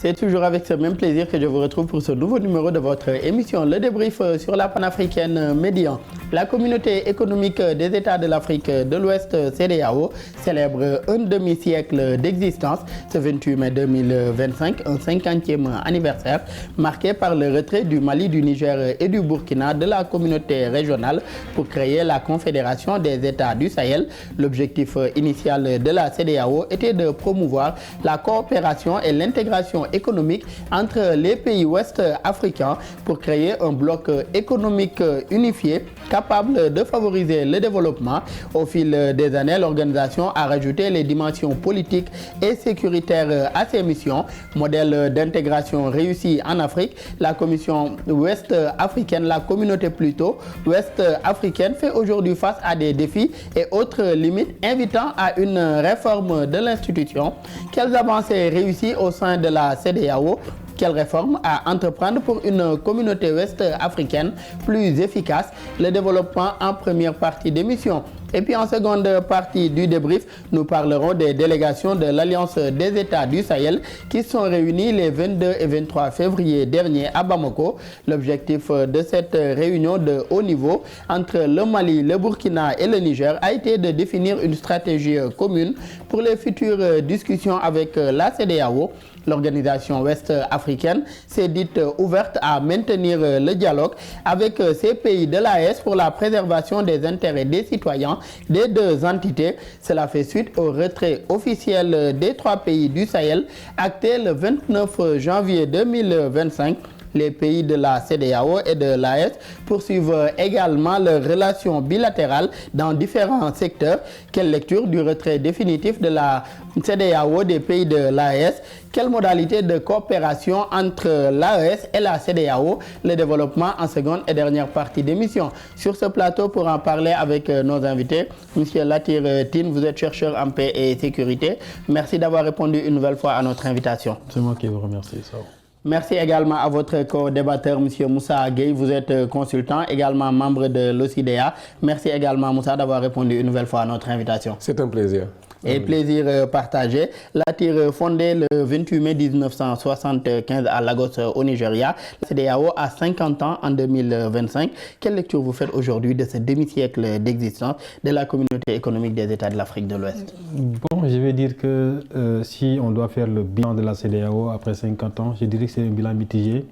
C'est toujours avec ce même plaisir que je vous retrouve pour ce nouveau numéro de votre émission, le débrief sur la panafricaine Médian. La communauté économique des États de l'Afrique de l'Ouest, CEDEAO, célèbre un demi-siècle d'existence ce 28 mai 2025, un 50e anniversaire marqué par le retrait du Mali, du Niger et du Burkina de la communauté régionale pour créer la Confédération des États du Sahel. L'objectif initial de la CEDEAO était de promouvoir la coopération et l'intégration économique entre les pays ouest africains pour créer un bloc économique unifié capable de favoriser le développement. Au fil des années, l'organisation a rajouté les dimensions politiques et sécuritaires à ses missions. Modèle d'intégration réussi en Afrique, la Commission ouest africaine, la communauté plutôt ouest africaine fait aujourd'hui face à des défis et autres limites, invitant à une réforme de l'institution. Quelles avancées réussies au sein de la CEDEAO? Quelles réformes à entreprendre pour une communauté ouest africaine plus efficace? Le développement en première partie d'émission. Et puis en seconde partie du débrief, nous parlerons des délégations de l'Alliance des États du Sahel qui sont réunies les 22 et 23 février dernier à Bamako. L'objectif de cette réunion de haut niveau entre le Mali, le Burkina et le Niger a été de définir une stratégie commune pour les futures discussions avec la CEDEAO. L'organisation ouest africaine s'est dite ouverte à maintenir le dialogue avec ces pays de l'AES pour la préservation des intérêts des citoyens des deux entités. Cela fait suite au retrait officiel des trois pays du Sahel acté le 29 janvier 2025. Les pays de la CEDEAO et de l'AES poursuivent également leurs relations bilatérales dans différents secteurs. Quelle lecture du retrait définitif de la CEDEAO des pays de l'AES? Quelle modalité de coopération entre l'AES et la CEDEAO? Le développement en seconde et dernière partie d'émission. Sur ce plateau, pour en parler avec nos invités, M. Latir Tine, vous êtes chercheur en paix et sécurité. Merci d'avoir répondu une nouvelle fois à notre invitation. C'est moi qui vous remercie. Ça. Merci également à votre co-débatteur, M. Moussa Gueye. Vous êtes consultant, également membre de l'OCDEA. Merci également, Moussa, d'avoir répondu une nouvelle fois à notre invitation. C'est un plaisir. Et plaisir partagé. Latir, fondée le 28 mai 1975 à Lagos au Nigeria, la CEDEAO a 50 ans en 2025. Quelle lecture vous faites aujourd'hui de ce demi-siècle d'existence de la communauté économique des États de l'Afrique de l'Ouest? Bon, je vais dire que si on doit faire le bilan de la CEDEAO après 50 ans, je dirais que c'est un bilan mitigé.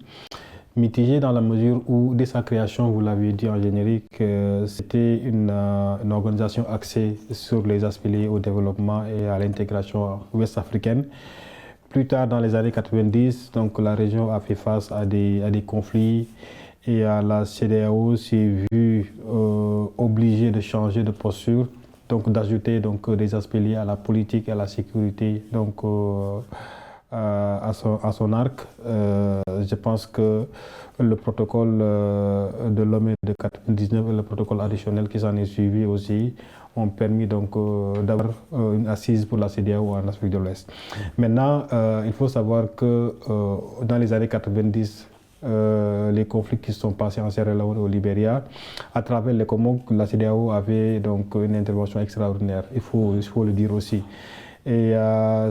Mitigé dans la mesure où, dès sa création, vous l'avez dit en générique, c'était une organisation axée sur les aspects liés au développement et à l'intégration ouest-africaine. Plus tard, dans les années 90, donc, la région a fait face à des conflits et la CEDEAO s'est vue obligée de changer de posture, donc d'ajouter des aspects liés à la politique et à la sécurité. Donc, à son arc. Je pense que le protocole de Lomé de 1999 et le protocole additionnel qui s'en est suivi aussi ont permis d'avoir une assise pour la CEDEAO en Afrique de l'Ouest. Maintenant, il faut savoir que dans les années 90, les conflits qui se sont passés en Sierra Leone et au Libéria, à travers les Comores, la CEDEAO avait une intervention extraordinaire, il faut le dire aussi. Et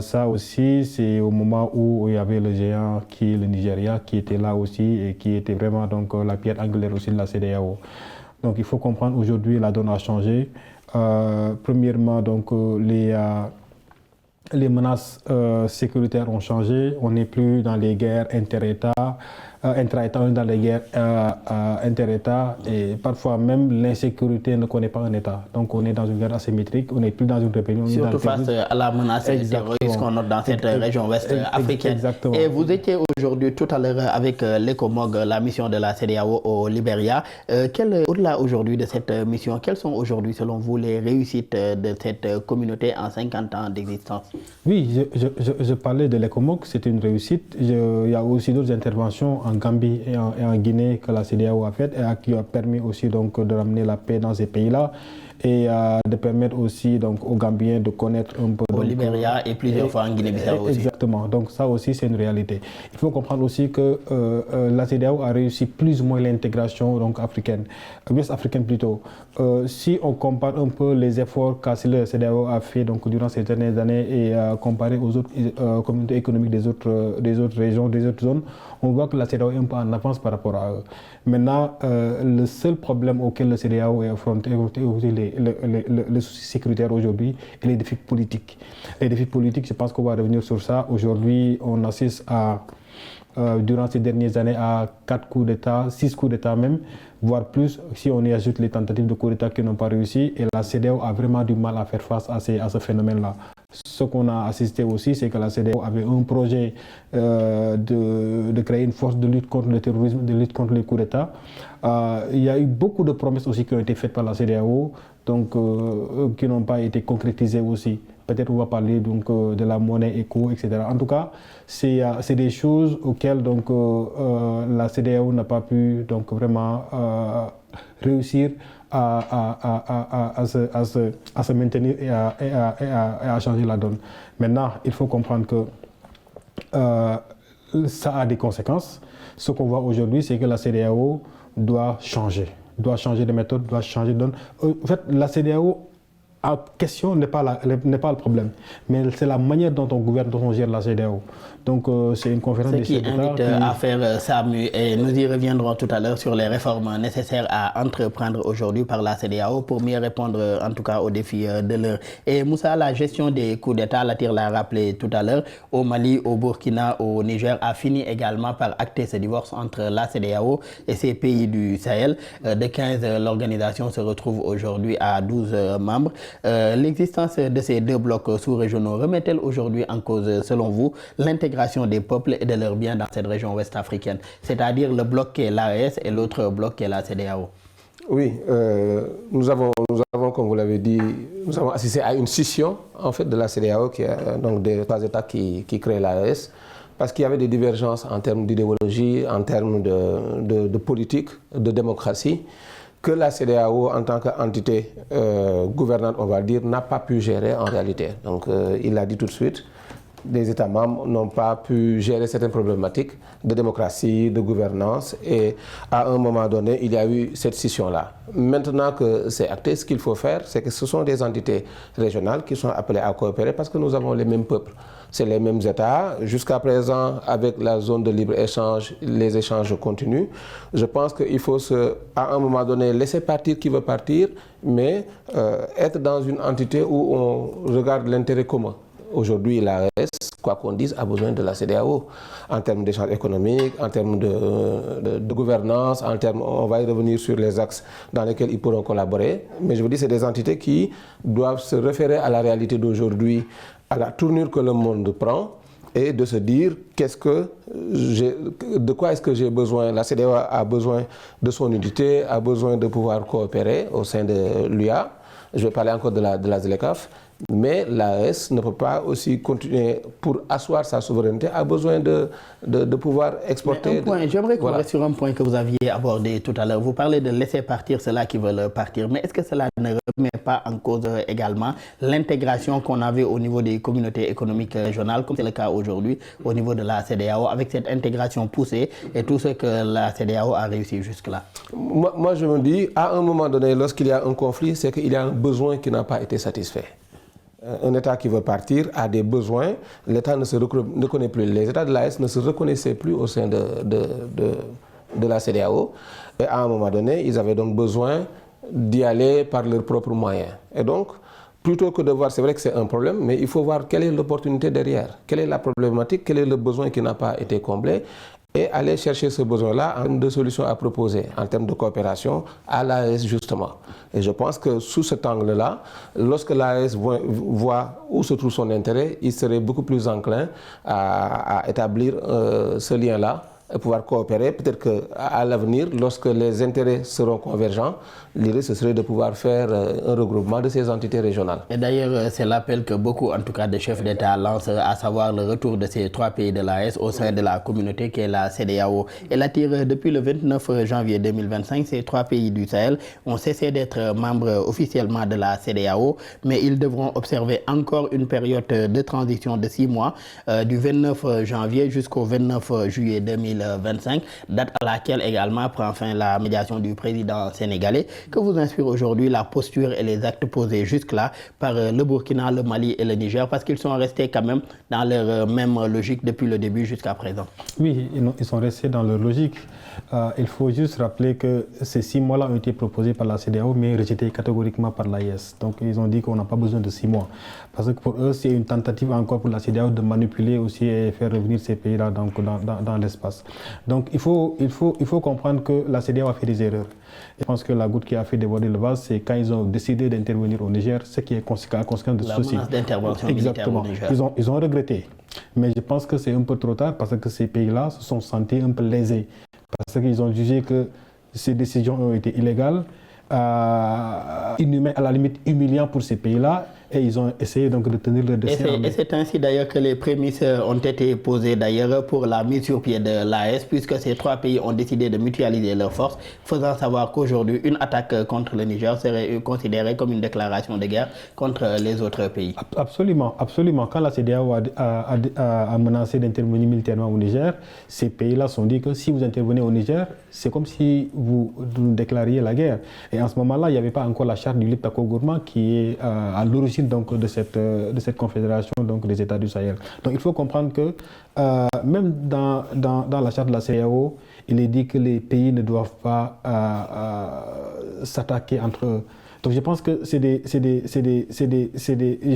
ça aussi, c'est au moment où il y avait le géant qui est le Nigeria, qui était là aussi et qui était vraiment la pierre angulaire aussi de la CEDEAO. Donc il faut comprendre aujourd'hui la donne a changé. Premièrement, les menaces sécuritaires ont changé. On n'est plus dans les guerres intra-États, on est dans les guerres inter-États et parfois même l'insécurité ne connaît pas un État. Donc on est dans une guerre asymétrique, on n'est plus dans une rébellion. Surtout face à la menace terroriste qu'on a dans cette région ouest africaine. Exactement. Et vous étiez aujourd'hui tout à l'heure avec l'ECOMOG, la mission de la CEDEAO au Libéria. Au-delà aujourd'hui de cette mission, quelles sont aujourd'hui selon vous les réussites de cette communauté en 50 ans d'existence? Oui, je parlais de l'ECOMOG, c'est une réussite. Il y a aussi d'autres interventions en Gambie et en Guinée que la CEDEAO a faites et qui a permis aussi de ramener la paix dans ces pays-là. et de permettre aussi donc, aux Gambiens de connaître un peu... Au Libéria et plusieurs fois en Guinée-Bissau aussi. Exactement, donc ça aussi c'est une réalité. Il faut comprendre aussi que la CEDEAO a réussi plus ou moins l'intégration donc, africaine, ouest africaine plutôt. Si on compare un peu les efforts que la CEDEAO a fait donc, durant ces dernières années et comparé aux autres communautés économiques des autres régions, des autres zones, on voit que la CEDEAO est un peu en avance par rapport à eux. Maintenant, le seul problème auquel la CEDEAO est affronté, les soucis sécuritaires aujourd'hui et les défis politiques. Les défis politiques, je pense qu'on va revenir sur ça. Aujourd'hui, on assiste à, durant ces dernières années à 4 coups d'État, 6 coups d'État même, voire plus si on y ajoute les tentatives de coup d'État qui n'ont pas réussi. Et la CEDEAO a vraiment du mal à faire face à ce phénomène-là. Ce qu'on a assisté aussi, c'est que la CEDEAO avait un projet de créer une force de lutte contre le terrorisme, de lutte contre les coups d'État. Il y a eu beaucoup de promesses aussi qui ont été faites par la CEDEAO, donc qui n'ont pas été concrétisées aussi. Peut-être on va parler donc, de la monnaie éco, etc. En tout cas, c'est des choses auxquelles donc, la CEDEAO n'a pas pu donc, vraiment réussir à se maintenir et à changer la donne. Maintenant, il faut comprendre que ça a des conséquences. Ce qu'on voit aujourd'hui, c'est que la CEDEAO doit changer de méthode, doit changer de donne. En fait, la CEDEAO en question n'est pas le problème, mais c'est la manière dont on gouverne, dont on gère la CEDEAO. Donc c'est une conférence des chefs d'État qui invite à faire SAMU, et nous y reviendrons tout à l'heure sur les réformes nécessaires à entreprendre aujourd'hui par la CEDEAO pour mieux répondre en tout cas aux défis de l'heure. Et Moussa, la gestion des coups d'État, Latir l'a rappelé tout à l'heure, au Mali, au Burkina, au Niger, a fini également par acter ce divorce entre la CEDEAO et ces pays du Sahel. De 15, l'organisation se retrouve aujourd'hui à 12 membres. L'existence de ces deux blocs sous-régionaux remet-elle aujourd'hui en cause, selon vous, l'intégration des peuples et de leurs biens dans cette région ouest africaine, c'est-à-dire le bloc qui est l'AES et l'autre bloc qui est la CEDEAO? Oui, nous avons, comme vous l'avez dit, nous avons assisté à une scission en fait, de la CEDEAO, qui est donc des 3 États qui créent l'AES, parce qu'il y avait des divergences en termes d'idéologie, en termes de politique, de démocratie, que la CEDEAO, en tant qu'entité gouvernante, on va dire, n'a pas pu gérer en réalité. Donc, il l'a dit tout de suite, les États membres n'ont pas pu gérer certaines problématiques de démocratie, de gouvernance, et à un moment donné, il y a eu cette scission-là. Maintenant que c'est acté, ce qu'il faut faire, c'est que ce sont des entités régionales qui sont appelées à coopérer parce que nous avons les mêmes peuples. C'est les mêmes États. Jusqu'à présent, avec la zone de libre-échange, les échanges continuent. Je pense qu'il faut, à un moment donné, laisser partir qui veut partir, mais être dans une entité où on regarde l'intérêt commun. Aujourd'hui, l'AES, quoi qu'on dise, a besoin de la CEDEAO en termes d'échanges économiques, en termes de gouvernance, en termes, on va y revenir sur les axes dans lesquels ils pourront collaborer. Mais je vous dis, c'est des entités qui doivent se référer à la réalité d'aujourd'hui, à la tournure que le monde prend, et de se dire de quoi est-ce que j'ai besoin. La CEDEAO a besoin de son unité, a besoin de pouvoir coopérer au sein de l'UA. Je vais parler encore de la ZLECAf. Mais l'AES ne peut pas aussi continuer pour asseoir sa souveraineté, a besoin de pouvoir exporter. J'aimerais qu'on reste sur un point que vous aviez abordé tout à l'heure. Vous parlez de laisser partir ceux-là qui veulent partir. Mais est-ce que cela ne remet pas en cause également l'intégration qu'on avait au niveau des communautés économiques régionales, comme c'est le cas aujourd'hui au niveau de la CEDEAO, avec cette intégration poussée et tout ce que la CEDEAO a réussi jusque-là? Moi, je me dis, à un moment donné, lorsqu'il y a un conflit, c'est qu'il y a un besoin qui n'a pas été satisfait. Un État qui veut partir a des besoins, l'État ne se reconnaît plus. Les États de l'AES ne se reconnaissaient plus au sein de la CEDEAO. Et à un moment donné, ils avaient donc besoin d'y aller par leurs propres moyens. Et donc, plutôt que de voir, c'est vrai que c'est un problème, mais il faut voir quelle est l'opportunité derrière, quelle est la problématique, quel est le besoin qui n'a pas été comblé, et aller chercher ce besoin-là en termes de solutions à proposer, en termes de coopération à l'AES justement. Et je pense que sous cet angle-là, lorsque l'AES voit où se trouve son intérêt, il serait beaucoup plus enclin à établir ce lien-là pouvoir coopérer. Peut-être qu'à l'avenir, lorsque les intérêts seront convergents, l'idée ce serait de pouvoir faire un regroupement de ces entités régionales. Et d'ailleurs, c'est l'appel que beaucoup, en tout cas, de chefs d'État lancent, à savoir le retour de ces 3 pays de l'AES au sein de la communauté qui est la CEDEAO. Elle attire depuis le 29 janvier 2025, ces 3 pays du Sahel ont cessé d'être membres officiellement de la CEDEAO, mais ils devront observer encore une période de transition de 6 mois, du 29 janvier jusqu'au 29 juillet 2025, date à laquelle également prend fin la médiation du président sénégalais. Que vous inspire aujourd'hui la posture et les actes posés jusque-là par le Burkina, le Mali et le Niger, parce qu'ils sont restés quand même dans leur même logique depuis le début jusqu'à présent? Oui, ils sont restés dans leur logique. Il faut juste rappeler que ces 6 mois-là ont été proposés par la CEDEAO, mais rejetés catégoriquement par l'AES. Donc ils ont dit qu'on n'a pas besoin de 6 mois. Parce que pour eux, c'est une tentative encore pour la CEDEAO de manipuler aussi et faire revenir ces pays-là dans l'espace. Donc il faut comprendre que la CEDEAO a fait des erreurs. Je pense que la goutte qui a fait déborder le vase, c'est quand ils ont décidé d'intervenir au Niger, ce qui est conséquence de ceci. La menace d'intervention militaire au Niger. Ils ont regretté. Mais je pense que c'est un peu trop tard parce que ces pays-là se sont sentis un peu lésés. Parce qu'ils ont jugé que ces décisions ont été illégales, inhumaines, à la limite humiliantes pour ces pays-là, et ils ont essayé donc de tenir le destin. Et c'est ainsi d'ailleurs que les prémices ont été posées d'ailleurs pour la mise sur pied de l'AES, puisque ces 3 pays ont décidé de mutualiser leurs forces, faisant savoir qu'aujourd'hui une attaque contre le Niger serait considérée comme une déclaration de guerre contre les autres pays. Absolument, absolument. Quand la CEDEAO a menacé d'intervenir militairement au Niger, ces pays-là se sont dit que si vous intervenez au Niger, c'est comme si vous déclariez la guerre. Et en ce moment-là, il n'y avait pas encore la charte du Liptako-Gourma qui est à l'origine donc de cette confédération donc des États du Sahel. Donc il faut comprendre que même dans la charte de la CEDEAO, il est dit que les pays ne doivent pas s'attaquer entre eux. Donc je pense que je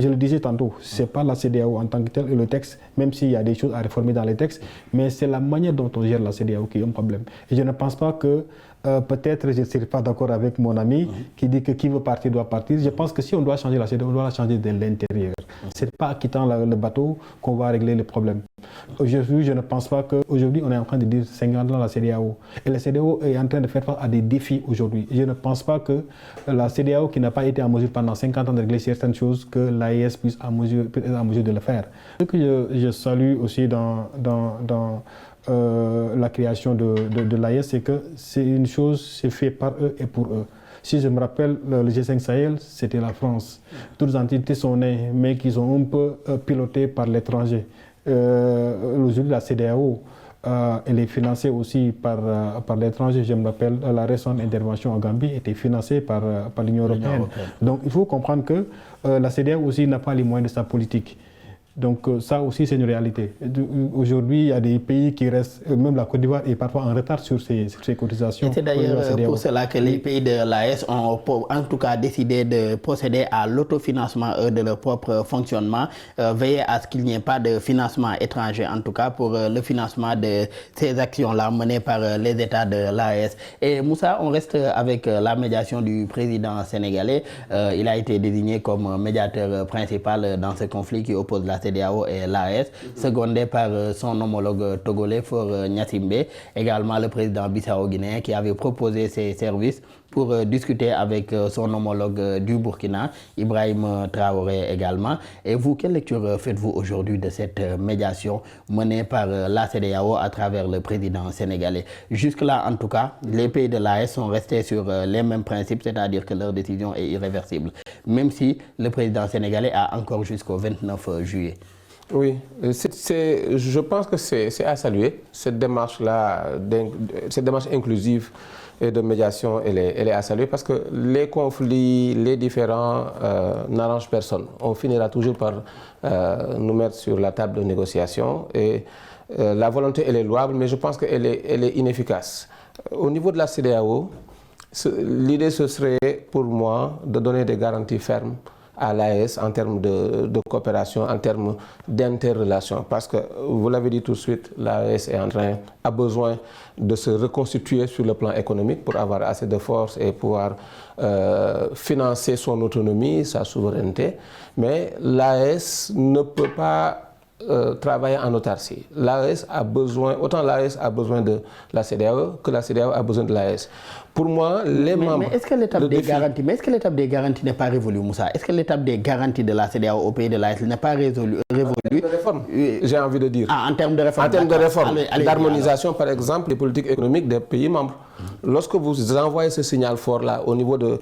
le disais tantôt, c'est pas la CEDEAO en tant que telle et le texte, même s'il y a des choses à réformer dans les textes, mais c'est la manière dont on gère la CEDEAO qui est un problème. Et je ne pense pas que peut-être je ne serai pas d'accord avec mon ami qui dit que qui veut partir doit partir. Je pense que si on doit changer la CEDEAO, on doit la changer de l'intérieur. Ce n'est pas en quittant le bateau qu'on va régler le problème. Aujourd'hui, je ne pense pas qu'aujourd'hui on est en train de dire 50 ans la CEDEAO. Et la CEDEAO est en train de faire face à des défis aujourd'hui. Je ne pense pas que la CEDEAO qui n'a pas été en mesure pendant 50 ans de régler certaines choses, que l'AES puisse être en mesure de le faire. Ce que je salue aussi dans la création de l'AES, c'est que c'est une chose, c'est fait par eux et pour eux. Si je me rappelle, le G5 Sahel, c'était la France. Toutes les entités sont nées, mais qui sont un peu pilotées par l'étranger. Aujourd'hui, la CEDEAO, elle est financée aussi par l'étranger. Je me rappelle, la récente intervention en Gambie était financée par l'Union européenne. Donc il faut comprendre que la CEDEAO aussi n'a pas les moyens de sa politique. Donc ça aussi c'est une réalité. Aujourd'hui il y a des pays qui restent, même la Côte d'Ivoire est parfois en retard sur ses cotisations. C'est d'ailleurs pour cela que les pays de l'AES ont en tout cas décidé de procéder à l'autofinancement de leur propre fonctionnement, veiller à ce qu'il n'y ait pas de financement étranger en tout cas pour le financement de ces actions-là menées par les États de l'AES. Et Moussa, on reste avec la médiation du président sénégalais. Il a été désigné comme médiateur principal dans ce conflit qui oppose la CEDEAO et l'AES, secondé par son homologue togolais Faure Gnassingbé, également le président bissau-guinéen qui avait proposé ses services pour discuter avec son homologue du Burkina, Ibrahim Traoré également. Et vous, quelle lecture faites-vous aujourd'hui de cette médiation menée par la CEDEAO à travers le président sénégalais? Jusque-là, en tout cas, les pays de l'AES sont restés sur les mêmes principes, c'est-à-dire que leur décision est irréversible, même si le président sénégalais a encore jusqu'au 29 juillet. Oui, je pense que c'est à saluer, cette démarche-là, cette démarche inclusive et de médiation, elle est à saluer parce que les conflits, les différends n'arrangent personne. On finira toujours par nous mettre sur la table de négociation et la volonté, elle est louable, mais je pense qu'elle est inefficace. Au niveau de la CEDEAO, l'idée ce serait pour moi de donner des garanties fermes à l'AES en termes de coopération, en termes d'interrelation. Parce que, vous l'avez dit tout de suite, l'AES a besoin de se reconstituer sur le plan économique pour avoir assez de force et pouvoir financer son autonomie, sa souveraineté. Mais l'AES ne peut pas travailler en autarcie. L'AES a besoin, autant l'AES a besoin de la CEDEAO que la CEDEAO a besoin de l'AES. Pour moi, les membres... Mais est-ce que l'étape des garanties n'est pas révolue, Moussa? Est-ce que l'étape des garanties de la CEDEAO au pays de l'AES n'est pas révolue? De réforme, j'ai envie de dire. En termes de réforme. En termes de réforme, d'harmonisation, par exemple, des politiques économiques des pays membres. Lorsque vous envoyez ce signal fort-là au niveau de...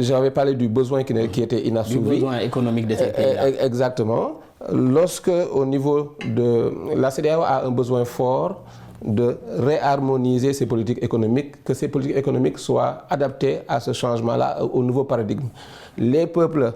J'avais parlé du besoin qui était inassouvi. Du besoin économique de ces pays-là. Exactement. Lorsque, au niveau de... La CEDEAO a un besoin fort de réharmoniser ces politiques économiques, que ces politiques économiques soient adaptées à ce changement-là, au nouveau paradigme. Les peuples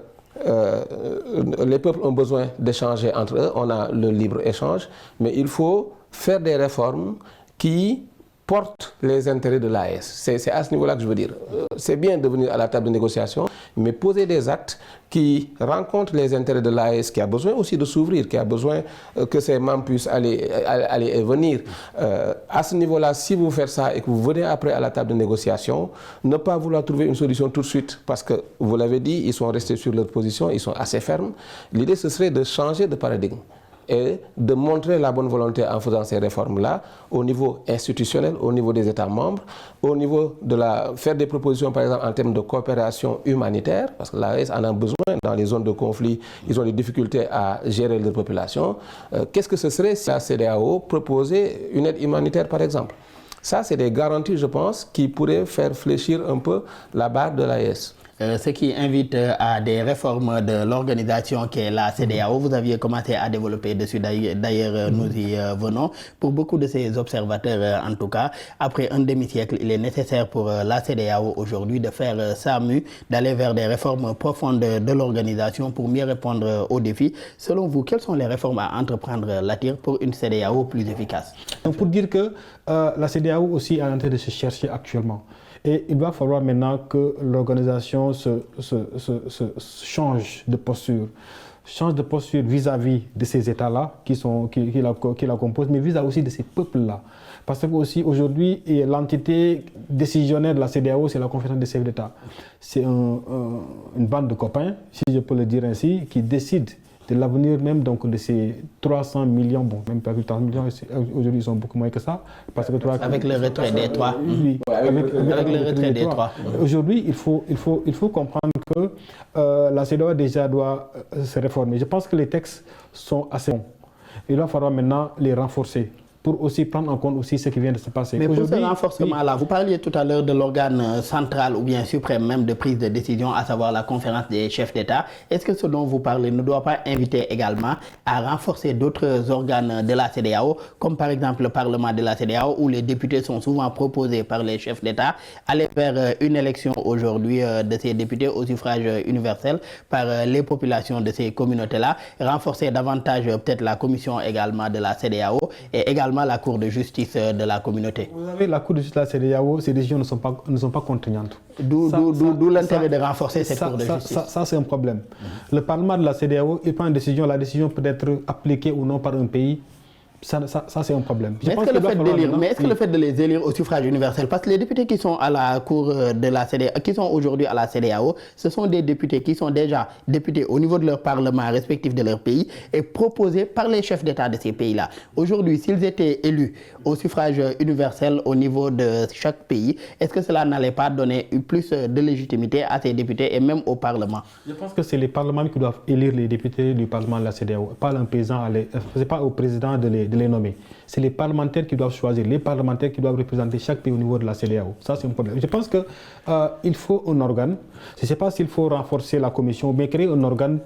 ont besoin d'échanger entre eux, on a le libre-échange, mais il faut faire des réformes qui portent les intérêts de l'AES. C'est à ce niveau-là que je veux dire. C'est bien de venir à la table de négociation, mais poser des actes qui rencontrent les intérêts de l'AES, qui a besoin aussi de s'ouvrir, qui a besoin que ses membres puissent aller et venir. À ce niveau-là, si vous faites ça et que vous venez après à la table de négociation, ne pas vouloir trouver une solution tout de suite, parce que, vous l'avez dit, ils sont restés sur leur position, ils sont assez fermes. L'idée, ce serait de changer de paradigme et de montrer la bonne volonté en faisant ces réformes-là au niveau institutionnel, au niveau des États membres, au niveau de faire des propositions par exemple en termes de coopération humanitaire, parce que l'AES en a besoin dans les zones de conflit, ils ont des difficultés à gérer leur population. Qu'est-ce que ce serait si la CEDEAO proposait une aide humanitaire par exemple? Ça, c'est des garanties, je pense, qui pourraient faire fléchir un peu la barre de l'AES. Ce qui invite à des réformes de l'organisation qui est la CEDEAO. Vous aviez commencé à développer dessus, d'ailleurs nous y venons. Pour beaucoup de ces observateurs, en tout cas, après un demi-siècle, il est nécessaire pour la CEDEAO aujourd'hui de faire sa mue, d'aller vers des réformes profondes de l'organisation pour mieux répondre aux défis. Selon vous, quelles sont les réformes à entreprendre, Latir, pour une CEDEAO plus efficace? Donc pour dire que la CEDEAO aussi est en train de se chercher actuellement. Et il va falloir maintenant que l'organisation change de posture vis-à-vis de ces États-là qui la composent, mais vis-à-vis aussi de ces peuples-là. Parce qu'aujourd'hui, l'entité décisionnaire de la CEDEAO, c'est la conférence des chefs d'État. C'est une bande de copains, si je peux le dire ainsi, qui décident de l'avenir même donc de ces 300 millions, bon, même pas 300 millions, aujourd'hui ils sont beaucoup moins que ça. Parce que avec le retrait des trois. Oui, avec le retrait des trois. Aujourd'hui, il faut comprendre que la CEDEAO déjà doit se réformer. Je pense que les textes sont assez bons. Il va falloir maintenant les renforcer, pour aussi prendre en compte aussi ce qui vient de se passer. Mais pour ce renforcement-là, vous parliez tout à l'heure de l'organe central ou bien suprême même de prise de décision, à savoir la conférence des chefs d'État. Est-ce que ce dont vous parlez ne doit pas inviter également à renforcer d'autres organes de la CEDEAO, comme par exemple le Parlement de la CEDEAO, où les députés sont souvent proposés par les chefs d'État, aller vers une élection aujourd'hui de ces députés au suffrage universel par les populations de ces communautés-là, renforcer davantage peut-être la commission également de la CEDEAO et également la Cour de justice de la communauté? Vous savez, la Cour de justice de la CEDEAO, ces décisions ne sont pas contraignantes. D'où l'intérêt de renforcer cette Cour de justice. Ça c'est un problème. Le Parlement de la CEDEAO, il prend une décision, la décision peut être appliquée ou non par un pays. Ça c'est un problème. Mais est-ce que le fait de les élire au suffrage universel, parce que les députés qui sont à la Cour de la CEDEAO, qui sont aujourd'hui à la CEDEAO, ce sont des députés qui sont déjà députés au niveau de leur parlement respectif de leur pays et proposés par les chefs d'État de ces pays-là. Aujourd'hui, s'ils étaient élus au suffrage universel au niveau de chaque pays, est-ce que cela n'allait pas donner plus de légitimité à ces députés et même au Parlement? Je pense que c'est les parlements qui doivent élire les députés du Parlement de la CEDEAO, pas un président, c'est pas au président de les nommer. C'est les parlementaires qui doivent choisir, les parlementaires qui doivent représenter chaque pays au niveau de la CEDEAO. Ça, c'est un problème. Je pense qu'il faut un organe, je ne sais pas s'il faut renforcer la commission, mais créer un organe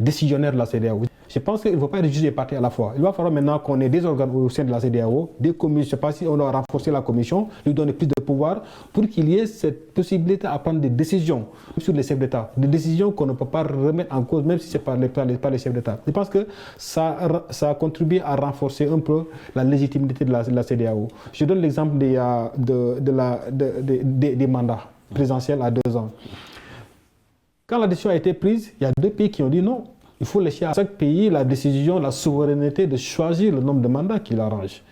décisionnaire de la CEDEAO. Je pense qu'il ne faut pas être jugé parti à la fois. Il va falloir maintenant qu'on ait des organes au sein de la CEDEAO, des commissions. Je ne sais pas si on doit renforcer la commission, lui donner plus de pouvoir pour qu'il y ait cette possibilité à prendre des décisions sur les chefs d'État. Des décisions qu'on ne peut pas remettre en cause, même si c'est par les chefs d'État. Je pense que ça a contribué à renforcer un peu la légitimité de la CEDEAO. Je donne l'exemple des mandats présidentiels à 2 ans. Quand la décision a été prise, il y a 2 pays qui ont dit non. Il faut laisser à chaque pays la décision, la souveraineté de choisir le nombre de mandats qui l'arrange.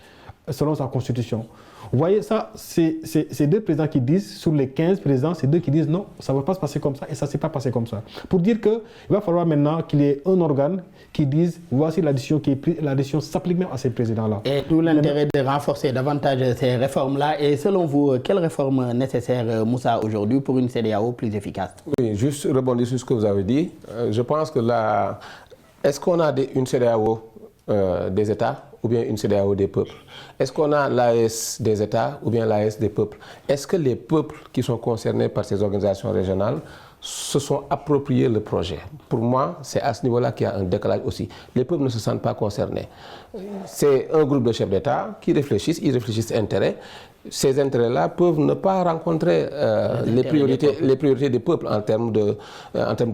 selon sa constitution. Vous voyez, ça, c'est deux présidents qui disent, sur les 15 présidents, c'est deux qui disent non, ça ne va pas se passer comme ça et ça ne s'est pas passé comme ça. Pour dire qu'il va falloir maintenant qu'il y ait un organe qui dise voici la décision qui est prise, la décision s'applique même à ces présidents-là. Et tout l'intérêt de renforcer davantage ces réformes-là. Et selon vous, quelles réformes nécessaires, Moussa, aujourd'hui pour une CEDEAO plus efficace? Oui, juste rebondir sur ce que vous avez dit. Je pense que là, est-ce qu'on a une CEDEAO des États ou bien une CEDEAO des peuples? Est-ce qu'on a l'AES des États ou bien l'AES des peuples? Est-ce que les peuples qui sont concernés par ces organisations régionales se sont appropriés le projet? Pour moi, c'est à ce niveau-là qu'il y a un décalage aussi. Les peuples ne se sentent pas concernés. C'est un groupe de chefs d'État qui réfléchissent, ils réfléchissent intérêts. Ces intérêts-là peuvent ne pas rencontrer les priorités des peuples en termes de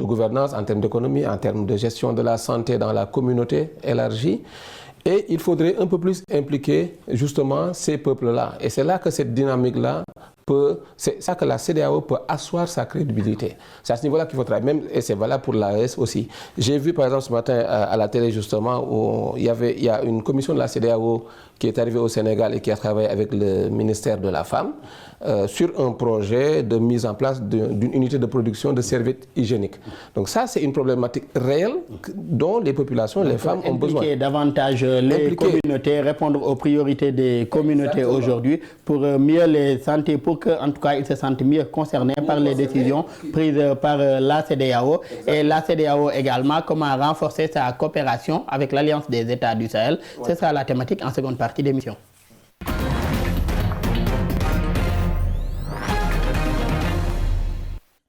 gouvernance, en termes d'économie, en termes de gestion de la santé dans la communauté élargie. Et il faudrait un peu plus impliquer justement ces peuples-là. Et c'est là que cette dynamique-là c'est ça que la CEDEAO peut asseoir sa crédibilité. C'est à ce niveau-là qu'il faut travailler, même, et c'est valable pour l'AES aussi. J'ai vu par exemple ce matin à la télé justement où il y a une commission de la CEDEAO qui est arrivée au Sénégal et qui a travaillé avec le ministère de la Femme sur un projet de mise en place d'une unité de production de serviettes hygiéniques. Donc ça, c'est une problématique réelle dont les populations, les femmes ont besoin. Impliquer davantage les communautés, répondre aux priorités des communautés aujourd'hui pour mieux les sentir, pour qu'en tout cas ils se sentent mieux concernés par les décisions prises par la CEDEAO. Et la CEDEAO également, comment renforcer sa coopération avec l'Alliance des États du Sahel. C'est ça la thématique en seconde partie d'émission.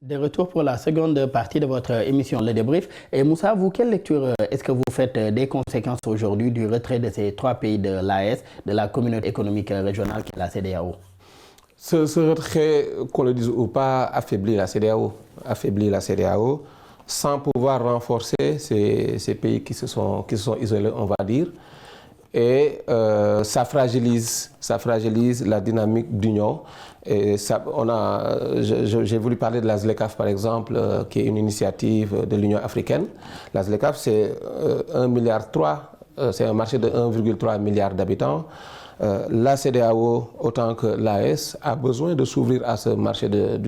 De retour pour la seconde partie de votre émission, le débrief. Et Moussa, vous, quelle lecture est-ce que vous faites des conséquences aujourd'hui du retrait de ces trois pays de l'AES, de la communauté économique régionale qui est la CEDEAO? Ce retrait, qu'on le dise ou pas, affaiblit la CEDEAO, sans pouvoir renforcer ces pays qui se sont isolés, on va dire. Et ça fragilise la dynamique d'union. Et j'ai voulu parler de la ZLECAf par exemple, qui est une initiative de l'Union africaine. La ZLECAf, c'est 1,3 milliard, c'est un marché de 1,3 milliard d'habitants. La CEDEAO, autant que l'AES, a besoin de s'ouvrir à ce marché de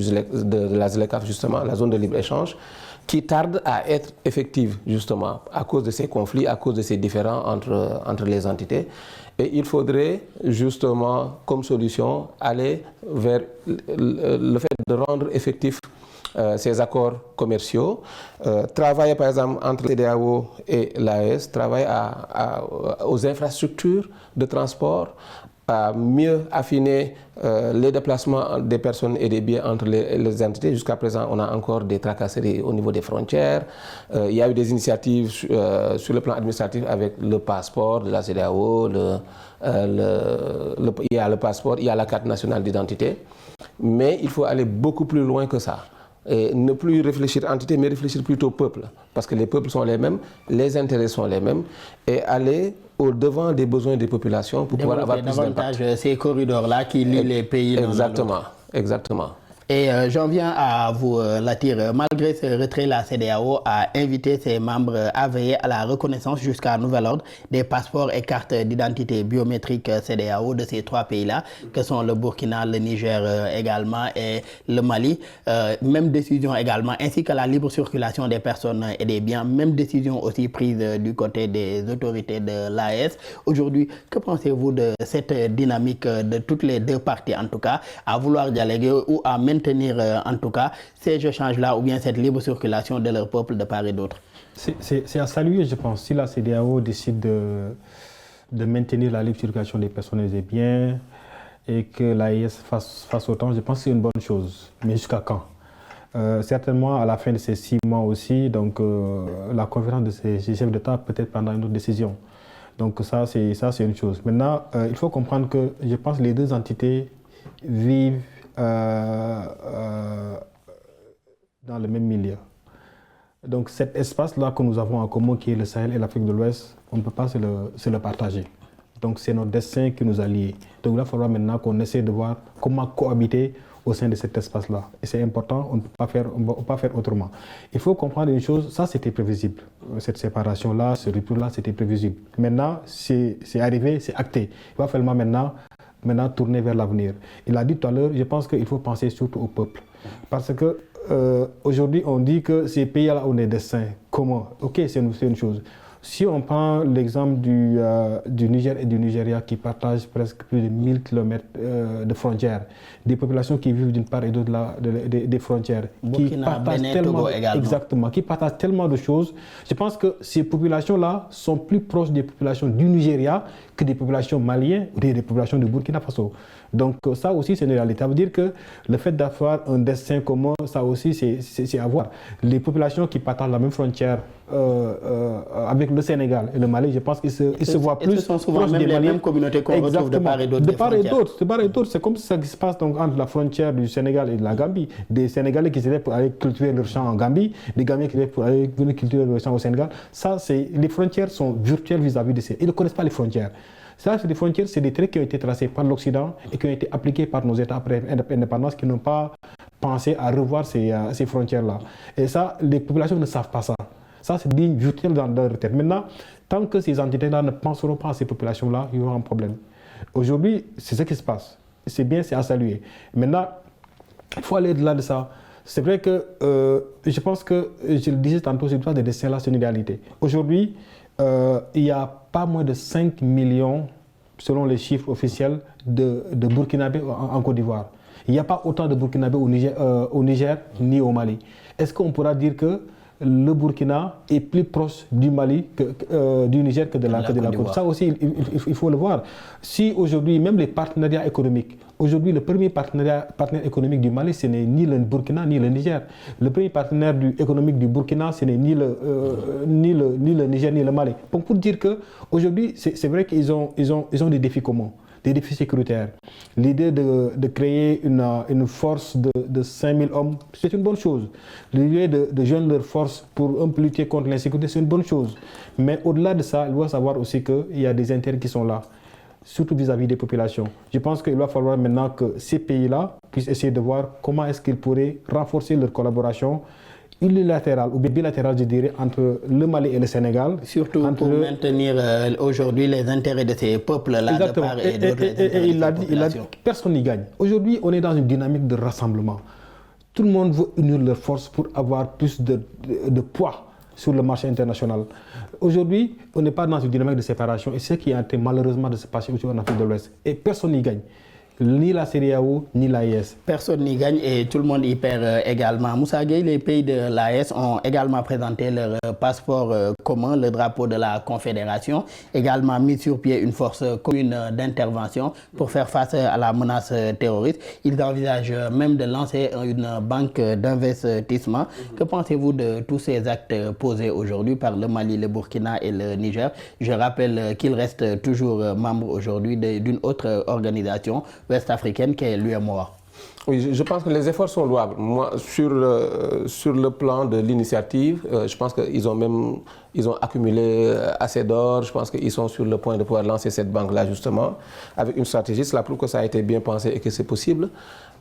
la ZLECAf, justement, la zone de libre-échange, qui tarde à être effective, justement, à cause de ces conflits, à cause de ces différends entre les entités. Et il faudrait, justement, comme solution, aller vers le fait de rendre effectif ces accords commerciaux, travailler par exemple entre la CEDEAO et l'AES, travailler aux infrastructures de transport, à mieux affiner les déplacements des personnes et des biens entre les entités. Jusqu'à présent, on a encore des tracasseries au niveau des frontières. Il y a eu des initiatives sur le plan administratif avec le passeport de la CEDEAO, il y a le passeport, il y a la carte nationale d'identité. Mais il faut aller beaucoup plus loin que ça. Et ne plus réfléchir entité, mais réfléchir plutôt peuple. Parce que les peuples sont les mêmes, les intérêts sont les mêmes. Et aller au-devant des besoins des populations pour pouvoir avoir plus d'impact. Ces corridors-là qui lient les pays. Exactement. Et j'en viens à vous, Latir. Malgré ce retrait, la CEDEAO a invité ses membres à veiller à la reconnaissance jusqu'à nouvel ordre des passeports et cartes d'identité biométriques CEDEAO de ces trois pays-là, que sont le Burkina, le Niger également et le Mali. Même décision également, ainsi que la libre circulation des personnes et des biens. Même décision aussi prise du côté des autorités de l'AES. Aujourd'hui, que pensez-vous de cette dynamique de toutes les deux parties, en tout cas, à vouloir dialoguer ou à maintenir en tout cas ces échanges-là ou bien cette libre circulation de leur peuple de part et d'autre? C'est à saluer, je pense, si la CEDEAO décide de maintenir la libre circulation des personnes et des biens et que l'AES fasse autant, je pense que c'est une bonne chose. Mais jusqu'à quand? Certainement à la fin de ces 6 mois aussi, donc la conférence de ces chefs d'État peut-être prendra une autre décision. Donc ça c'est une chose. Maintenant, il faut comprendre que je pense que les deux entités vivent dans le même milieu. Donc cet espace-là que nous avons en commun, qui est le Sahel et l'Afrique de l'Ouest, on ne peut pas se le partager. Donc c'est notre destin qui nous a liés. Donc il va falloir maintenant qu'on essaie de voir comment cohabiter au sein de cet espace-là. Et c'est important, on ne peut pas faire autrement. Il faut comprendre une chose, ça c'était prévisible. Cette séparation-là, ce rupture-là, c'était prévisible. Maintenant, c'est arrivé, c'est acté. Il va falloir maintenant tourner vers l'avenir. Il a dit tout à l'heure, je pense qu'il faut penser surtout au peuple. Parce que aujourd'hui, on dit que ces pays-là ont des destins. Comment? Ok, c'est une chose. Si on prend l'exemple du Niger et du Nigeria qui partagent presque plus de 1000 km de frontières, des populations qui vivent d'une part et d'autre des frontières, Burkina, Bénin, Togo également. Exactement, qui partagent tellement de choses, je pense que ces populations-là sont plus proches des populations du Nigeria que des populations maliennes ou des populations du Burkina Faso. Donc ça aussi c'est une réalité. Ça veut dire que le fait d'avoir un destin commun, ça aussi c'est à voir. Les populations qui partagent la même frontière avec le Sénégal et le Mali, je pense qu'ils se voient plus. Ce sont souvent même les mêmes communautés qu'on retrouve de part et d'autre. De part et d'autre, c'est comme ça qui se passe donc entre la frontière du Sénégal et de la Gambie. Des Sénégalais qui étaient pour aller cultiver leur champ en Gambie, des Gambiens qui étaient pour aller venir cultiver leur champ au Sénégal. Ça, les frontières sont virtuelles vis-à-vis de ces. Ils ne connaissent pas les frontières. Ça, c'est des frontières, c'est des traits qui ont été tracés par l'Occident et qui ont été appliqués par nos États après l'indépendance qui n'ont pas pensé à revoir ces frontières-là. Et ça, les populations ne savent pas ça. Ça, c'est des virtuelles dans leur tête. Maintenant, tant que ces entités-là ne penseront pas à ces populations-là, il y aura un problème. Aujourd'hui, c'est ce qui se passe. C'est bien, c'est à saluer. Maintenant, il faut aller au-delà de ça. C'est vrai que je pense que, je le disais tantôt, c'est des destins-là, c'est une réalité. Aujourd'hui, il y a pas moins de 5 millions, selon les chiffres officiels, de Burkinabés en Côte d'Ivoire. Il n'y a pas autant de Burkinabés au Niger ni au Mali. Est-ce qu'on pourra dire que le Burkina est plus proche du Mali, du Niger que de la Côte? Ça aussi, il faut le voir. Si aujourd'hui, même les partenariats économiques, aujourd'hui le premier partenaire économique du Mali, ce n'est ni le Burkina ni le Niger. Le premier partenaire économique du Burkina, ce n'est ni le Niger ni le Mali. Donc pour dire qu'aujourd'hui, c'est vrai qu'ils ont des défis communs. Des défis sécuritaires. L'idée de créer une force de 5000 hommes, c'est une bonne chose. L'idée de joindre leurs forces pour un peu lutter contre l'insécurité, c'est une bonne chose. Mais au-delà de ça, il faut savoir aussi qu'il y a des intérêts qui sont là, surtout vis-à-vis des populations. Je pense qu'il va falloir maintenant que ces pays-là puissent essayer de voir comment est-ce qu'ils pourraient renforcer leur collaboration unilatérale ou bilatérale, je dirais, entre le Mali et le Sénégal. Surtout pour maintenir aujourd'hui les intérêts de ces peuples-là. Exactement. De part et d'autre. Et il a dit, personne n'y gagne. Aujourd'hui, on est dans une dynamique de rassemblement. Tout le monde veut unir leurs forces pour avoir plus de poids sur le marché international. Aujourd'hui, on n'est pas dans une dynamique de séparation et c'est ce qui est en train malheureusement de se passer aujourd'hui en Afrique de l'Ouest. Et personne n'y gagne. Ni la CEDEAO, ni l'AES. Personne n'y gagne et tout le monde y perd également. Moussa Gueye, les pays de l'AES ont également présenté leur passeport commun, le drapeau de la Confédération, également mis sur pied une force commune d'intervention pour faire face à la menace terroriste. Ils envisagent même de lancer une banque d'investissement. Que pensez-vous de tous ces actes posés aujourd'hui par le Mali, le Burkina et le Niger? Je rappelle qu'ils restent toujours membres aujourd'hui d'une autre organisation ouest-africaine qui est l'UEMOA. Oui, je pense que les efforts sont louables. Moi, sur le plan de l'initiative, je pense qu'ils ont accumulé assez d'or. Je pense qu'ils sont sur le point de pouvoir lancer cette banque-là, justement, avec une stratégie. Cela prouve que ça a été bien pensé et que c'est possible.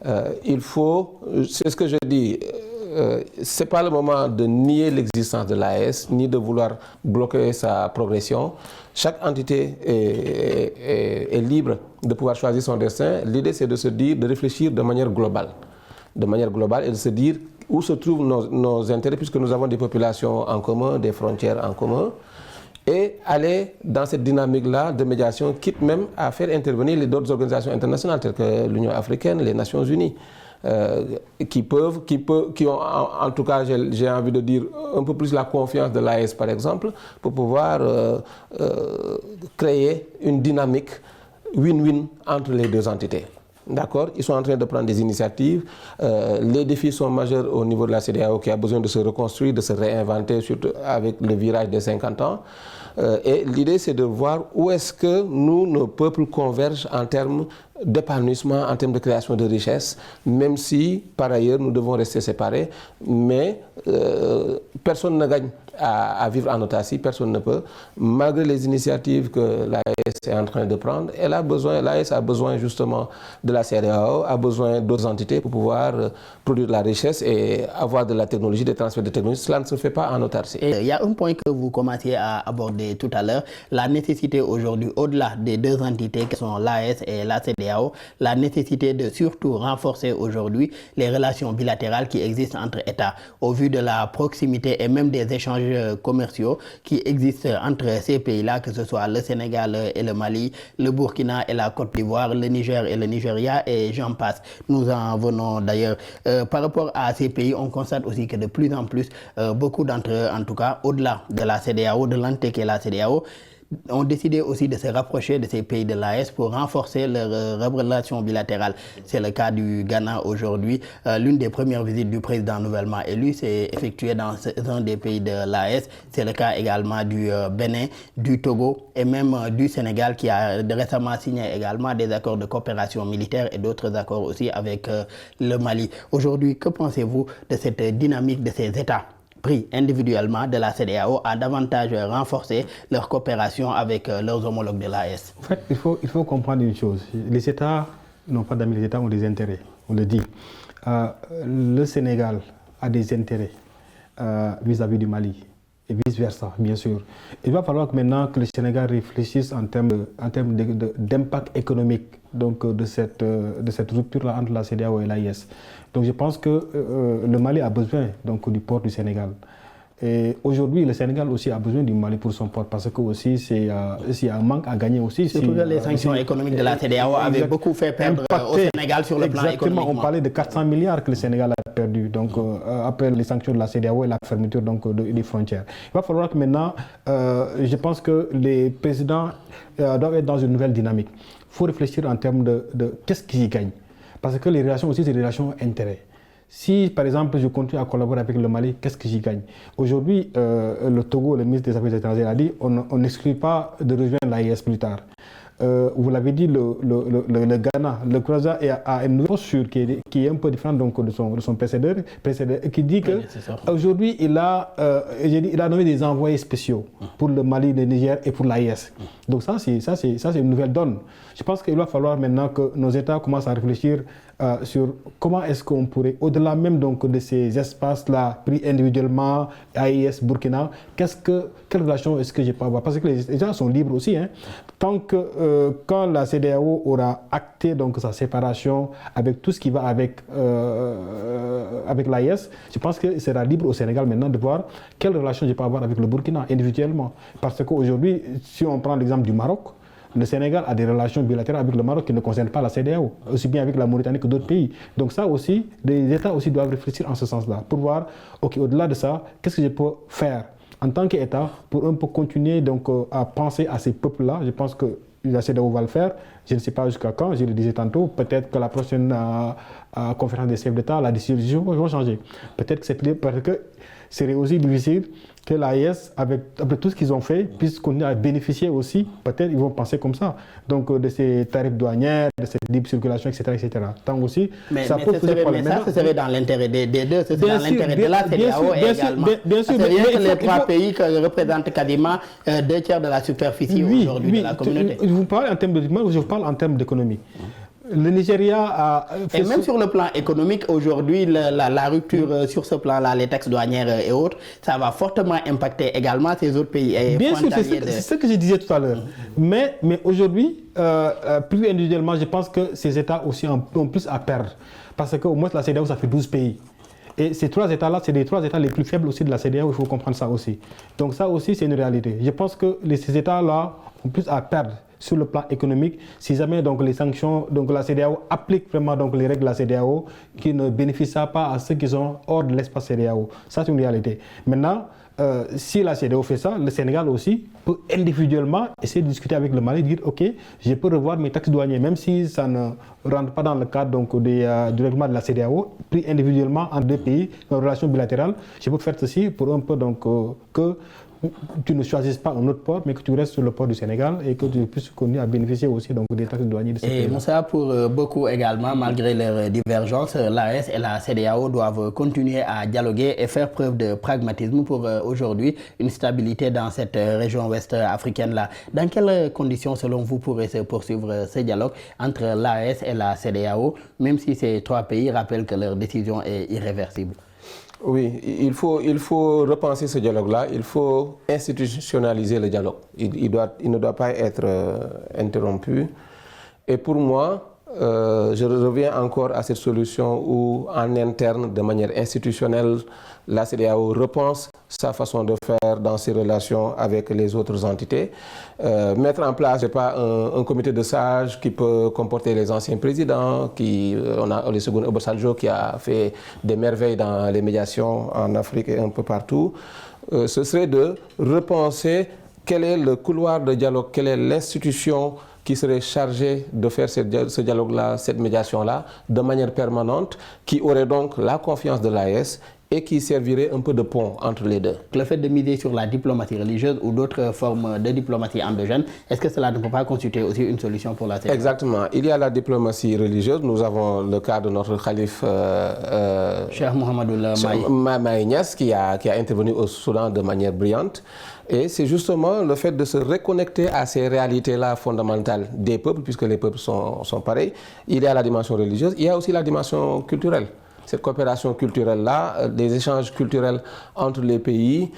C'est ce que je dis, ce n'est pas le moment de nier l'existence de l'AES, ni de vouloir bloquer sa progression. Chaque entité est libre de pouvoir choisir son destin. L'idée, c'est de se dire, de réfléchir de manière globale. De manière globale et de se dire où se trouvent nos intérêts, puisque nous avons des populations en commun, des frontières en commun, et aller dans cette dynamique-là de médiation, quitte même à faire intervenir d'autres organisations internationales, telles que l'Union africaine, les Nations unies, qui ont en tout cas, j'ai envie de dire, un peu plus la confiance de l'AES par exemple, pour pouvoir créer une dynamique win-win entre les deux entités. D'accord? Ils sont en train de prendre des initiatives. Les défis sont majeurs au niveau de la CEDEAO qui a besoin de se reconstruire, de se réinventer, surtout avec le virage des 50 ans. Et l'idée, c'est de voir où est-ce que nos peuples convergent en termes d'épanouissement, en termes de création de richesses, même si par ailleurs nous devons rester séparés, mais personne ne gagne à vivre en autarcie, personne ne peut, malgré les initiatives que l'AES est en train de prendre. L'AES a besoin justement de la CEDEAO, a besoin d'autres entités pour pouvoir produire de la richesse et avoir de la technologie, des transferts de technologie. Cela ne se fait pas en autarcie. Et il y a un point que vous commenciez à aborder tout à l'heure, la nécessité aujourd'hui, au-delà des deux entités qui sont l'AES et la CEDEAO, la nécessité de surtout renforcer aujourd'hui les relations bilatérales qui existent entre États, au vu de la proximité et même des échanges commerciaux qui existent entre ces pays-là, que ce soit le Sénégal et le Mali, le Burkina et la Côte d'Ivoire, le Niger et le Nigeria, et j'en passe. Nous en venons d'ailleurs. Par rapport à ces pays, on constate aussi que de plus en plus, beaucoup d'entre eux, en tout cas, au-delà de la CEDEAO, de l'entité qui est la CEDEAO, ont décidé aussi de se rapprocher de ces pays de l'AES pour renforcer leurs relations bilatérales. C'est le cas du Ghana aujourd'hui. L'une des premières visites du président nouvellement élu s'est effectuée dans un des pays de l'AES. C'est le cas également du Bénin, du Togo et même du Sénégal qui a récemment signé également des accords de coopération militaire et d'autres accords aussi avec le Mali. Aujourd'hui, que pensez-vous de cette dynamique de ces États pris individuellement de la CEDEAO à davantage renforcer leur coopération avec leurs homologues de l'AES? En fait, il faut comprendre une chose. Les États n'ont pas d'amis, les États ont des intérêts, on le dit. Le Sénégal a des intérêts vis-à-vis du Mali et vice-versa, bien sûr. Il va falloir que maintenant que le Sénégal réfléchisse en termes d'impact économique donc, de cette rupture-là entre la CEDEAO et l'AES. Donc je pense que le Mali a besoin donc, du port du Sénégal. Et aujourd'hui, le Sénégal aussi a besoin du Mali pour son port parce que aussi c'est un manque à gagner aussi. Surtout que les sanctions économiques de la CEDEAO avaient beaucoup fait perdre au Sénégal sur le plan économique. On parlait de 400 milliards que le Sénégal a perdu donc, après les sanctions de la CEDEAO et la fermeture donc, des frontières. Il va falloir que maintenant, je pense que les présidents doivent être dans une nouvelle dynamique. Il faut réfléchir en termes de qu'est-ce qu'ils y gagnent. Parce que les relations aussi, c'est des relations intérêts. Si, par exemple, je continue à collaborer avec le Mali, qu'est-ce que j'y gagne? Aujourd'hui, le Togo, le ministre des Affaires étrangères, a dit on n'exclut pas de rejoindre l'AES plus tard. Vous l'avez dit, le Ghana, le Croatia a une posture qui est un peu différente donc, de son précédent, qui dit qu'aujourd'hui, il a nommé des envoyés spéciaux pour le Mali, le Niger et pour l'AES. Donc ça, c'est une nouvelle donne. Je pense qu'il va falloir maintenant que nos États commencent à réfléchir sur comment est-ce qu'on pourrait, au-delà même donc, de ces espaces-là, pris individuellement, AES, Burkina, quelle relation est-ce que je peux avoir? Parce que les États sont libres aussi. Hein. Tant que quand la CEDEAO aura acté donc, sa séparation avec tout ce qui va avec l'AES, je pense qu'il sera libre au Sénégal maintenant de voir quelle relation je peux avoir avec le Burkina individuellement. Parce qu'aujourd'hui, si on prend l'exemple du Maroc, le Sénégal a des relations bilatérales avec le Maroc qui ne concernent pas la CEDEAO, aussi bien avec la Mauritanie que d'autres pays. Donc ça aussi, les États aussi doivent réfléchir en ce sens-là, pour voir, ok, au-delà de ça, qu'est-ce que je peux faire en tant qu'État pour un peu continuer donc, à penser à ces peuples-là. Je pense que la CEDEAO va le faire. Je ne sais pas jusqu'à quand, je le disais tantôt. Peut-être que la prochaine conférence des chefs d'État, la décision va changer. Peut-être que parce que serait aussi difficile que l'AES, avec tout ce qu'ils ont fait, puisse continuer à bénéficier aussi. Peut-être ils vont penser comme ça. Donc de ces tarifs douanières, de cette libre circulation, etc. etc. Tant aussi, ça peut poser problème. Ça, ce serait dans l'intérêt des deux, c'est dans l'intérêt de la CEDEAO également. Bien sûr, mais les trois pays qui représentent quasiment 2/3 de la superficie aujourd'hui de la communauté. Vous parlez en termes de développement, je parle en termes d'économie. Le Nigeria a fait... Et même sur le plan économique, aujourd'hui, la rupture sur ce plan-là, les taxes douanières et autres, ça va fortement impacter également ces autres pays. Bien sûr, c'est ce que je disais tout à l'heure. Mais aujourd'hui, plus individuellement, je pense que ces États aussi ont plus à perdre. Parce qu'au moins, la CEDEAO, ça fait 12 pays. Et ces trois États-là, c'est les 3 États les plus faibles aussi de la CEDEAO, il faut comprendre ça aussi. Donc ça aussi, c'est une réalité. Je pense que ces États-là ont plus à perdre sur le plan économique, si jamais donc, les sanctions, donc la CEDEAO applique vraiment donc, les règles de la CEDEAO qui ne bénéficient pas à ceux qui sont hors de l'espace CEDEAO. Ça, c'est une réalité. Maintenant, si la CEDEAO fait ça, le Sénégal aussi peut individuellement essayer de discuter avec le Mali, dire ok, je peux revoir mes taxes douanières, même si ça ne rentre pas dans le cadre donc, du règlement de la CEDEAO, pris individuellement en deux pays, en relation bilatérale, je peux faire ceci pour un peu donc, que tu ne choisisses pas un autre port, mais que tu restes sur le port du Sénégal et que tu puisses continuer à bénéficier aussi donc, des taxes douanières de ce pays. Et Moussa, pour beaucoup également, malgré leurs divergences, l'AES et la CEDEAO doivent continuer à dialoguer et faire preuve de pragmatisme pour aujourd'hui une stabilité dans cette région ouest africaine-là. Dans quelles conditions, selon vous, pourrait se poursuivre ce dialogue entre l'AES et la CEDEAO, même si ces trois pays rappellent que leur décision est irréversible? Oui, il faut repenser ce dialogue-là, il faut institutionnaliser le dialogue. Il ne doit pas être interrompu. Et pour moi, je reviens encore à cette solution où, en interne, de manière institutionnelle, la CEDEAO repense sa façon de faire dans ses relations avec les autres entités. Mettre en place, je sais pas, un comité de sages qui peut comporter les anciens présidents, on a Olusegun Obasanjo qui a fait des merveilles dans les médiations en Afrique et un peu partout. Ce serait de repenser quel est le couloir de dialogue, quelle est l'institution qui serait chargée de faire ce dialogue-là, cette médiation-là, de manière permanente, qui aurait donc la confiance de l'AES et qui servirait un peu de pont entre les deux. Le fait de miser sur la diplomatie religieuse ou d'autres formes de diplomatie endogène, est-ce que cela ne peut pas constituer aussi une solution pour la CEDEAO? Exactement. Il y a la diplomatie religieuse. Nous avons le cas de notre calife Cheikh Mohamedou Mahi Niasse qui a intervenu au Soudan de manière brillante. Et c'est justement le fait de se reconnecter à ces réalités-là fondamentales des peuples, puisque les peuples sont pareils. Il y a la dimension religieuse, il y a aussi la dimension culturelle. Cette coopération culturelle-là, des échanges culturels entre les pays.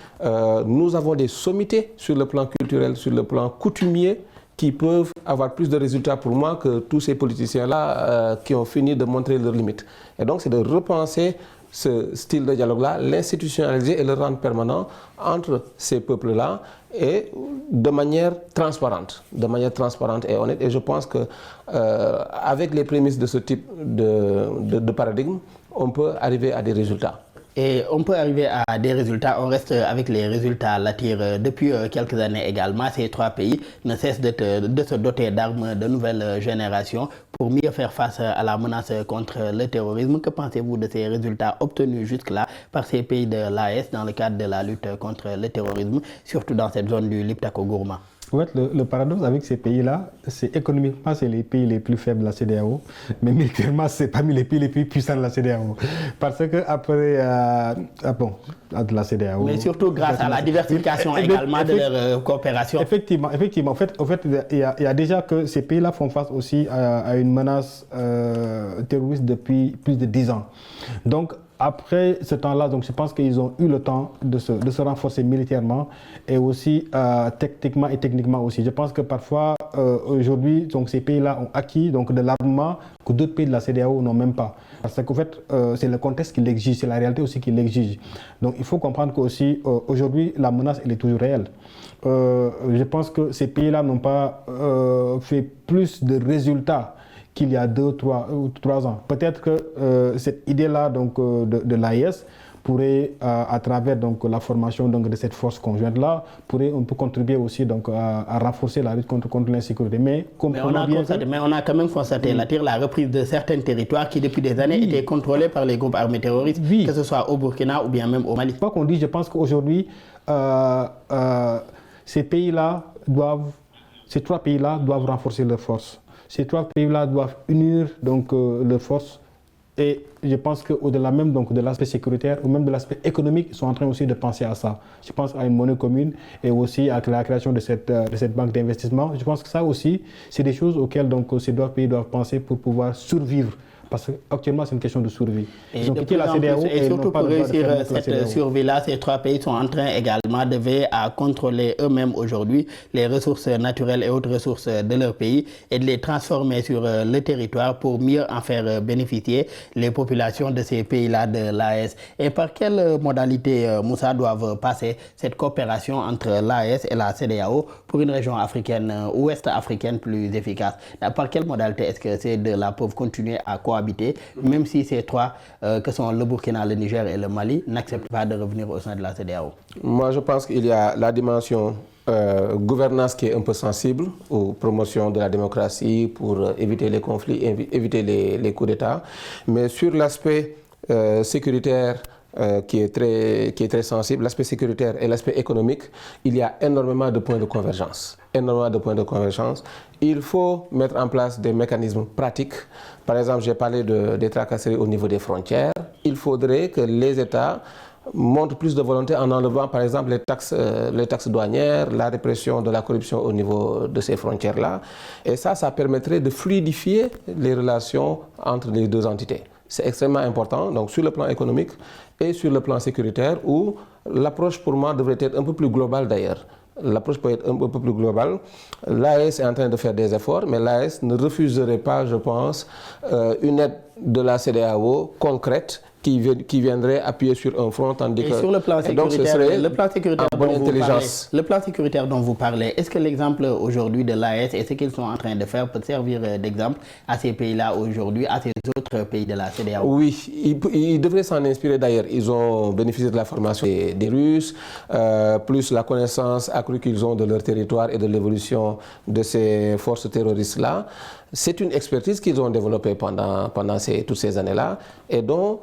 Nous avons des sommités sur le plan culturel, sur le plan coutumier, qui peuvent avoir plus de résultats pour moi que tous ces politiciens-là qui ont fini de montrer leurs limites. Et donc, c'est de repenser ce style de dialogue-là, l'institutionnaliser et le rendre permanent entre ces peuples-là et de manière transparente et honnête. Et je pense que avec les prémices de ce type de paradigme, on peut arriver à des résultats. Et on peut arriver à des résultats, on reste avec les résultats latires. Depuis quelques années également, ces trois pays ne cessent de se doter d'armes de nouvelle génération pour mieux faire face à la menace contre le terrorisme. Que pensez-vous de ces résultats obtenus jusque-là par ces pays de l'AES dans le cadre de la lutte contre le terrorisme, surtout dans cette zone du Liptako-Gourma? En fait, le paradoxe avec ces pays-là, c'est économiquement, c'est les pays les plus faibles de la CEDEAO, mais militairement, c'est parmi les pays les plus puissants de la CEDEAO. Parce que après, de la CEDEAO... Mais surtout grâce à la diversification également de leur coopération. Effectivement. En fait, il y a déjà que ces pays-là font face aussi à une menace terroriste depuis plus de 10 ans. Donc, après ce temps-là, donc je pense qu'ils ont eu le temps de se renforcer militairement et aussi techniquement et techniquement aussi. Je pense que parfois, aujourd'hui, donc, ces pays-là ont acquis donc, de l'armement que d'autres pays de la CEDEAO n'ont même pas. Parce qu'en fait, c'est le contexte qui l'exige, c'est la réalité aussi qui l'exige. Donc il faut comprendre qu'aussi, aujourd'hui, la menace, elle est toujours réelle. Je pense que ces pays-là n'ont pas fait plus de résultats qu'il y a 2 ou 3 ans. Peut-être que cette idée-là de l'AES pourrait, à travers donc, la formation donc, de cette force conjointe-là, on peut contribuer aussi donc, à renforcer la lutte contre l'insécurité. Mais on a quand même constaté la reprise de certains territoires qui depuis des années étaient contrôlés par les groupes armés terroristes, que ce soit au Burkina ou bien même au Mali. Quoi qu'on dise, je pense qu'aujourd'hui, ces trois pays-là doivent renforcer leurs forces. Ces trois pays-là doivent unir donc, leurs forces et je pense qu'au-delà même donc, de l'aspect sécuritaire ou même de l'aspect économique, ils sont en train aussi de penser à ça. Je pense à une monnaie commune et aussi à la création de cette banque d'investissement. Je pense que ça aussi, c'est des choses auxquelles donc, ces deux pays doivent penser pour pouvoir survivre. Parce qu'actuellement, c'est une question de survie. Ils ont quitté la CEDEAO et surtout pour réussir cette survie-là, ces trois pays sont en train également de veiller à contrôler eux-mêmes aujourd'hui les ressources naturelles et autres ressources de leur pays et de les transformer sur le territoire pour mieux en faire bénéficier les populations de ces pays-là de l'AES. Et par quelle modalité, Moussa, doivent passer cette coopération entre l'AES et la CEDEAO pour une région africaine, ouest africaine plus efficace? Par quelle modalité est-ce que ces deux-là peuvent continuer à cohabiter, même si ces trois, que sont le Burkina, le Niger et le Mali, n'acceptent pas de revenir au sein de la CEDEAO? Moi, je pense qu'il y a la dimension gouvernance qui est un peu sensible aux promotions de la démocratie pour éviter les conflits, éviter les coups d'État. Mais sur l'aspect sécuritaire, qui est très sensible, l'aspect sécuritaire et l'aspect économique, il y a énormément de points de convergence. Énormément de points de convergence. Il faut mettre en place des mécanismes pratiques. Par exemple, j'ai parlé des tracasseries au niveau des frontières. Il faudrait que les États montrent plus de volonté en enlevant, par exemple, les taxes douanières, la répression de la corruption au niveau de ces frontières-là. Et ça permettrait de fluidifier les relations entre les deux entités. C'est extrêmement important, donc sur le plan économique et sur le plan sécuritaire, où l'approche pour moi devrait être un peu plus globale d'ailleurs. L'approche peut être un peu plus globale. L'AES est en train de faire des efforts, mais l'AES ne refuserait pas, je pense, une aide de la CEDEAO concrète qui viendrait appuyer sur un front, tandis que sur le plan sécuritaire, le plan sécuritaire dont vous parlez, est-ce que l'exemple aujourd'hui de l'AES et ce qu'ils sont en train de faire peut servir d'exemple à ces pays-là aujourd'hui, à ces autres pays de la CEDEAO? Oui, ils devraient s'en inspirer d'ailleurs. Ils ont bénéficié de la formation des Russes, plus la connaissance accrue qu'ils ont de leur territoire et de l'évolution de ces forces terroristes-là. C'est une expertise qu'ils ont développée pendant toutes ces années-là et dont,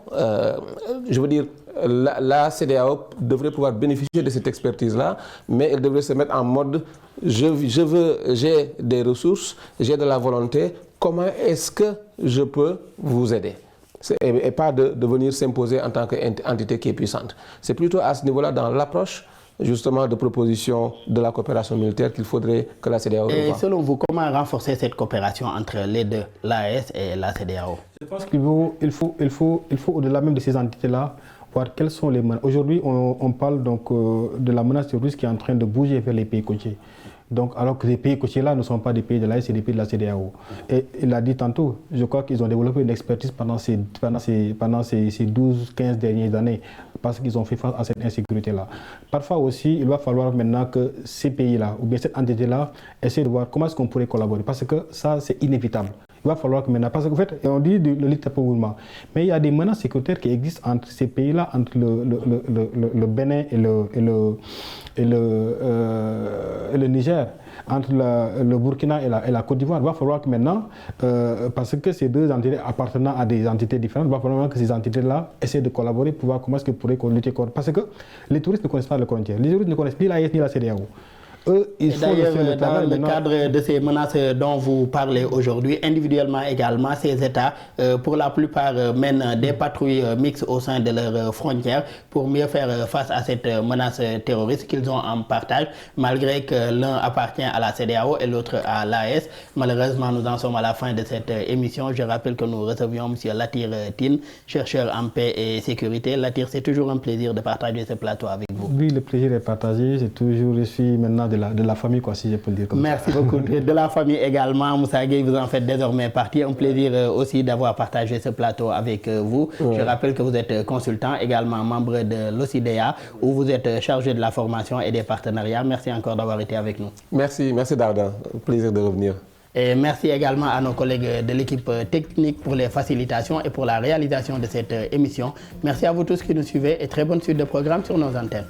je veux dire, la CEDEAO devrait pouvoir bénéficier de cette expertise-là, mais elle devrait se mettre en mode j'ai des ressources, j'ai de la volonté, comment est-ce que je peux vous aider? Et pas de venir s'imposer en tant qu'entité qui est puissante. C'est plutôt à ce niveau-là, dans l'approche justement de proposition de la coopération militaire qu'il faudrait que la CEDEAO revoie. Et selon vous, comment renforcer cette coopération entre les deux, l'AES et la CEDEAO? Je pense qu'il faut au-delà même de ces entités-là, voir quelles sont les menaces. Aujourd'hui, on parle donc de la menace terroriste qui est en train de bouger vers les pays côtiers. Donc, alors que les pays côtiers-là ne sont pas des pays de l'AES, c'est des pays de la CEDEAO. Et il l'a dit tantôt, je crois qu'ils ont développé une expertise pendant ces 12-15 dernières années, parce qu'ils ont fait face à cette insécurité-là. Parfois aussi, il va falloir maintenant que ces pays-là, ou bien cette entité-là, essaient de voir comment est-ce qu'on pourrait collaborer, parce que ça, c'est inévitable. Il va falloir que maintenant, parce qu'en fait, on dit le littéralement, mais il y a des menaces sécuritaires qui existent entre ces pays-là, entre le Bénin et le Niger, entre le Burkina et la Côte d'Ivoire. Il va falloir que maintenant, parce que ces deux entités appartenant à des entités différentes, il va falloir que ces entités-là essaient de collaborer pour voir comment est-ce qu'ils pourraient lutter contre. Parce que les touristes ne connaissent pas les frontières. Les touristes ne connaissent ni l'AES ni la CEDEAO. D'ailleurs, dans le cadre de ces menaces dont vous parlez aujourd'hui, individuellement également, ces États, pour la plupart, mènent des patrouilles mixtes au sein de leurs frontières pour mieux faire face à cette menace terroriste qu'ils ont en partage, malgré que l'un appartient à la CEDEAO et l'autre à l'AES. Malheureusement, nous en sommes à la fin de cette émission. Je rappelle que nous recevions M. Latir Tine, chercheur en paix et sécurité. Latir, c'est toujours un plaisir de partager ce plateau avec vous. Oui, le plaisir est partagé. Je suis maintenant de la famille, quoi, si je peux le dire comme Merci ça. Beaucoup. De la famille également. Moussa Gueye, vous en faites désormais partie. Un plaisir aussi d'avoir partagé ce plateau avec vous. Ouais. Je rappelle que vous êtes consultant, également membre de l'OCDEA, où vous êtes chargé de la formation et des partenariats. Merci encore d'avoir été avec nous. Merci Darda. Plaisir de revenir. Et merci également à nos collègues de l'équipe technique pour les facilitations et pour la réalisation de cette émission. Merci à vous tous qui nous suivez et très bonne suite de programme sur nos antennes.